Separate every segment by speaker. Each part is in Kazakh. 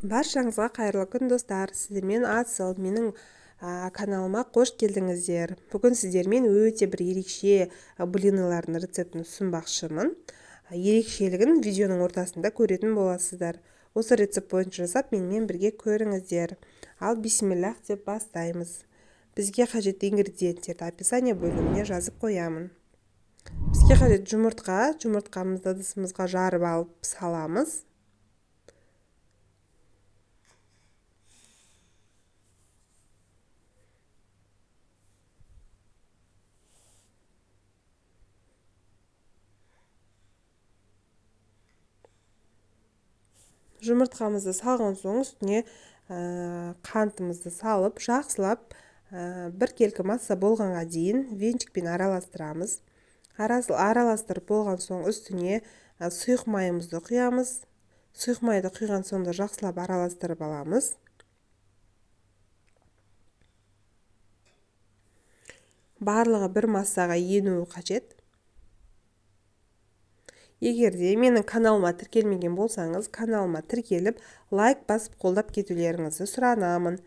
Speaker 1: Баршаңызға қайырлы күн достар, сіздермен Асыл, менің каналыма қош келдіңіздер. Бүгін сіздермен өте бір ерекше блинылардың рецептін ұсынбақшымын. Ерекшелігін видеоның ортасында көретін боласыздар. Осы рецепт бойынша жасап менімен бірге көріңіздер. Ал бисмиллах деп бастаймыз. Бізге қажетті ингредиенттерді описание бөліміне жазып қоямын. Бізге қажет жұмыртқа, жұмыртқамызды ыдысымызға жарып алып саламыз. Жұмыртқамызды салған соң үстіне қантымызды салып, жақсылап бір келкі масса болғанға дейін венчикпен араластырамыз. Араластырып болған соң үстіне сұйық майымызды құямыз. Сұйық майды құйған соңда жақсылап араластырып аламыз. Барлығы бір массаға енуі қажет. Егер де менің каналыма тіркелмеген болсаңыз, каналыма тіркеліп, лайк басып қолдап кетулеріңізді сұранамын.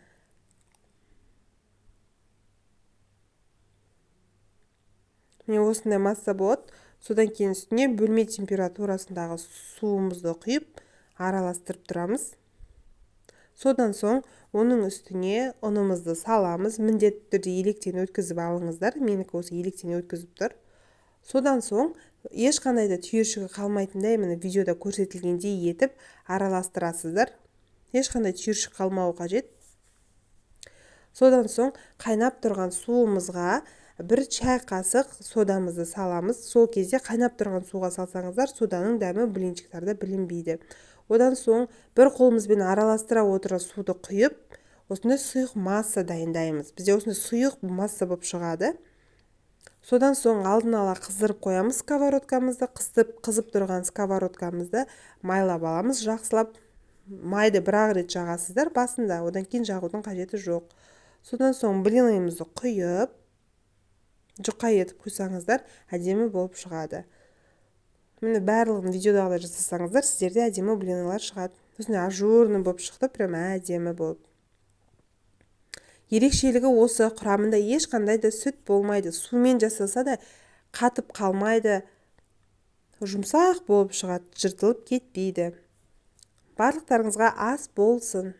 Speaker 1: Міне осындай масса болады. Содан кейін үстіне бөлме температурасындағы суымызды құйып, араластырып тұрамыз. Содан соң оның үстіне ұнымызды саламыз. Міндетті түрде електен өткізіп алыңыздар. Менікі осы електен өткізіп тұр. Содан соң ешқандай да түйіршігі қалмайтындай міне видеода көрсетілгендей етіп араластырасыздар. Ешқандай түйіршік қалмауы қажет. Содан соң қайнап тұрған суымызға бір чай қасық содамызды саламыз. Сол кезде қайнап тұрған суға салсаңыздар, соданың дәмі блинчиктарда білінбейді. Одан соң бір қолымызбен араластыра отыра суды құйып, осындай сұйық масса дайындаймыз. Бізде осындай сұйық масса болып шығады. Содан соң алдын ала қыздырып қоямыз сковородкамызды. Қызып тұрған сковородкамызды майлап аламыз. Жақсылап майды бір-ақ рет жағасыздар басында, одан кейін жағудың қажеті жоқ. Содан соң блинымызды құйып, жұқа етіп құйсаңыздар, әдемі болып шығады. Міне барлығын видеодағыдай жасасаңыздар, сіздерде әдемі блинылар шығады. Осындай ажурный болып шықты, прям әдемі болып. Ерекшелігі осы, құрамында ешқандай да сүт болмайды. Сумен жасаса да қатып қалмайды. Жұмсақ болып шығады, жыртылып кетпейді. Барлықтарыңызға ас болсын.